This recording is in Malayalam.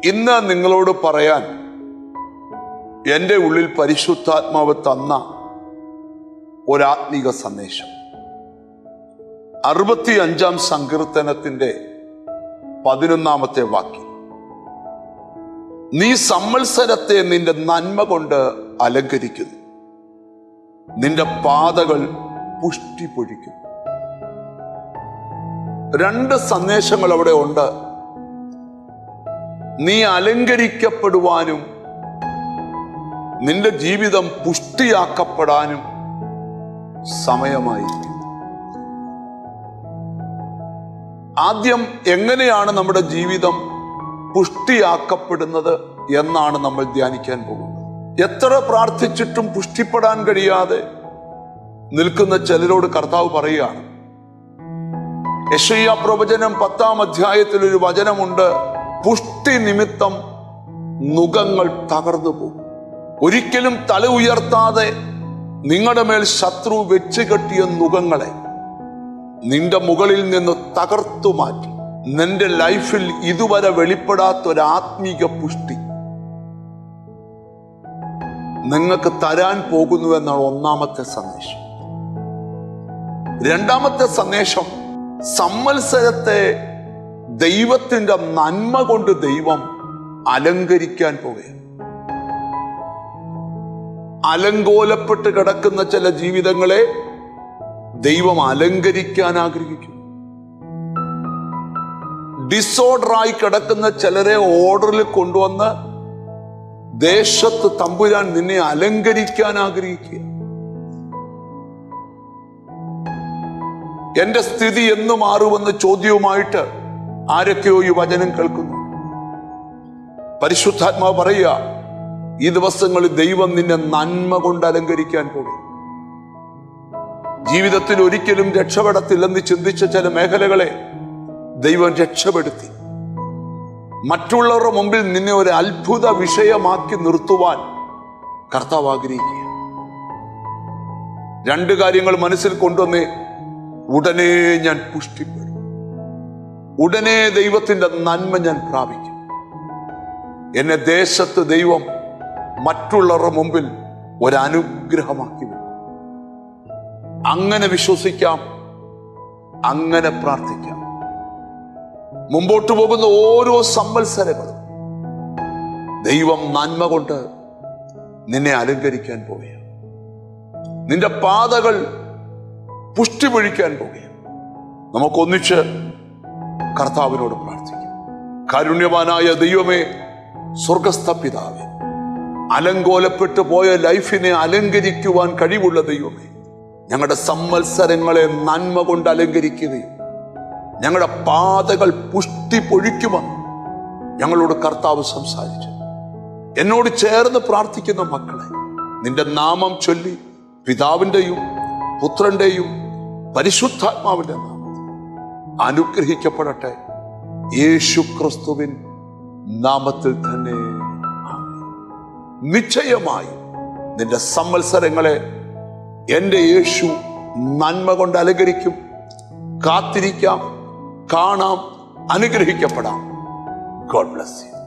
ഇന്ന് നിങ്ങളോട് പറയാൻ എൻ്റെ ഉള്ളിൽ പരിശുദ്ധാത്മാവ് തന്ന ഒരാത്മീക സന്ദേശം 65-ാം സങ്കീർത്തനത്തിന്റെ 11-ാമത്തെ വാക്യം. നീ സംവത്സരത്തെ നിന്റെ നന്മ കൊണ്ട് അലങ്കരിക്കുന്നു, നിന്റെ പാതകൾ പുഷ്ടി പൊഴിക്കുന്നു. രണ്ട് സന്ദേശങ്ങൾ അവിടെ ഉണ്ട്. നീ അലങ്കരിക്കപ്പെടുവാനും നിന്റെ ജീവിതം പുഷ്ടിയാക്കപ്പെടാനും സമയമായിരിക്കും. ആദ്യം എങ്ങനെയാണ് നമ്മുടെ ജീവിതം പുഷ്ടിയാക്കപ്പെടുന്നത് എന്നാണ് നമ്മൾ ധ്യാനിക്കാൻ പോകുന്നത്. എത്ര പ്രാർത്ഥിച്ചിട്ടും പുഷ്ടിപ്പെടാൻ കഴിയാതെ നിൽക്കുന്ന ചിലരോട് കർത്താവ് പറയുകയാണ്. യെശയ്യാ പ്രവചനം 10-ാം അധ്യായത്തിൽ ഒരു വചനമുണ്ട്. പുഷ്ടി നിമിത്തം നുകങ്ങൾ തകർന്നു പോകും. ഒരിക്കലും തല ഉയർത്താതെ നിങ്ങളുടെ മേൽ ശത്രു വെച്ച് കെട്ടിയ നുകങ്ങളെ നിന്റെ മുകളിൽ നിന്ന് തകർത്തു മാറ്റി നിന്റെ ലൈഫിൽ ഇതുവരെ വെളിപ്പെടാത്തൊരാത്മീക പുഷ്ടി നിങ്ങൾക്ക് തരാൻ പോകുന്നുവെന്നാണ് ഒന്നാമത്തെ സന്ദേശം. രണ്ടാമത്തെ സന്ദേശം, സംവത്സരത്തെ ദൈവത്തിന്റെ നന്മ കൊണ്ട് ദൈവം അലങ്കരിക്കാൻ പോകുകയാണ്. അലങ്കോലപ്പെട്ട് കിടക്കുന്ന ചില ജീവിതങ്ങളെ ദൈവം അലങ്കരിക്കാൻ ആഗ്രഹിക്കുന്നു. ഡിസോർഡറായി കിടക്കുന്ന ചിലരെ ഓർഡറിൽ കൊണ്ടുവന്ന് ദേശത്ത് തമ്പുരാൻ നിന്നെ അലങ്കരിക്കാൻ ആഗ്രഹിക്കുക. എന്റെ സ്ഥിതി എന്ന് മാറുമെന്ന ചോദ്യവുമായിട്ട് ആരൊക്കെയോ ഈ വചനം കേൾക്കുന്നു. പരിശുദ്ധാത്മാവ് പറയുക, ഈ ദിവസങ്ങളിൽ ദൈവം നിന്നെ നന്മ കൊണ്ട് അലങ്കരിക്കാൻ പോകും. ജീവിതത്തിൽ ഒരിക്കലും രക്ഷപ്പെടത്തില്ലെന്ന് ചിന്തിച്ച ചില മേഖലകളെ ദൈവം രക്ഷപ്പെടുത്തി മറ്റുള്ളവരുടെ മുമ്പിൽ നിന്നെ ഒരു അത്ഭുത വിഷയമാക്കി നിർത്തുവാൻ കർത്താവ് ആഗ്രഹിക്കുക. രണ്ട് കാര്യങ്ങൾ മനസ്സിൽ കൊണ്ടുവന്നേ. ഉടനെ ഞാൻ പുഷ്ടിപ്പെടും, ഉടനെ ദൈവത്തിന്റെ നന്മ ഞാൻ പ്രാപിക്കും. എന്നെ ദേശത്ത് ദൈവം മറ്റുള്ളവരുടെ മുമ്പിൽ ഒരനുഗ്രഹമാക്കി വെക്കും. അങ്ങനെ വിശ്വസിക്കാം, അങ്ങനെ പ്രാർത്ഥിക്കാം. മുമ്പോട്ട് പോകുന്ന ഓരോ സംവത്സരങ്ങളും ദൈവം നന്മ കൊണ്ട് നിന്നെ അലങ്കരിക്കാൻ പോവുകയാണ്. നിന്റെ പാതകൾ പുഷ്ടി പൊഴിക്കാൻ പോവുകയാണ്. നമുക്കൊന്നിച്ച് കർത്താവിനോട് പ്രാർത്ഥിക്കാം. കാരുണ്യവാനായ ദൈവമേ, സ്വർഗസ്ഥ പിതാവേ, അലങ്കോലപ്പെട്ടു പോയ ലൈഫിനെ അലങ്കരിക്കുവാൻ കഴിവുള്ള ദൈവമേ, ഞങ്ങളുടെ സംവത്സരങ്ങളെ നന്മ കൊണ്ട് അലങ്കരിക്കുകയും ഞങ്ങളുടെ പാതകൾ പുഷ്ടി പൊഴിക്കുമെന്ന് ഞങ്ങളോട് കർത്താവ് സംസാരിച്ചു. എന്നോട് ചേർന്ന് പ്രാർത്ഥിക്കുന്ന മക്കളെ നിന്റെ നാമം ചൊല്ലി പിതാവിൻ്റെയും പുത്രന്റെയും പരിശുദ്ധാത്മാവിന്റെ നാമത്തിൽ അനുഗ്രഹിക്കപ്പെടട്ടെ. യേശു ക്രിസ്തുവിൻ നാമത്തിൽ തന്നെ നിശ്ചയമായി നിന്റെ സംവത്സരങ്ങളെ എൻ്റെ യേശു നന്മ കൊണ്ട് അലങ്കരിക്കും. കാത്തിരിക്കാം, കാണാം, അനുഗ്രഹിക്കപ്പെടാം. God bless you.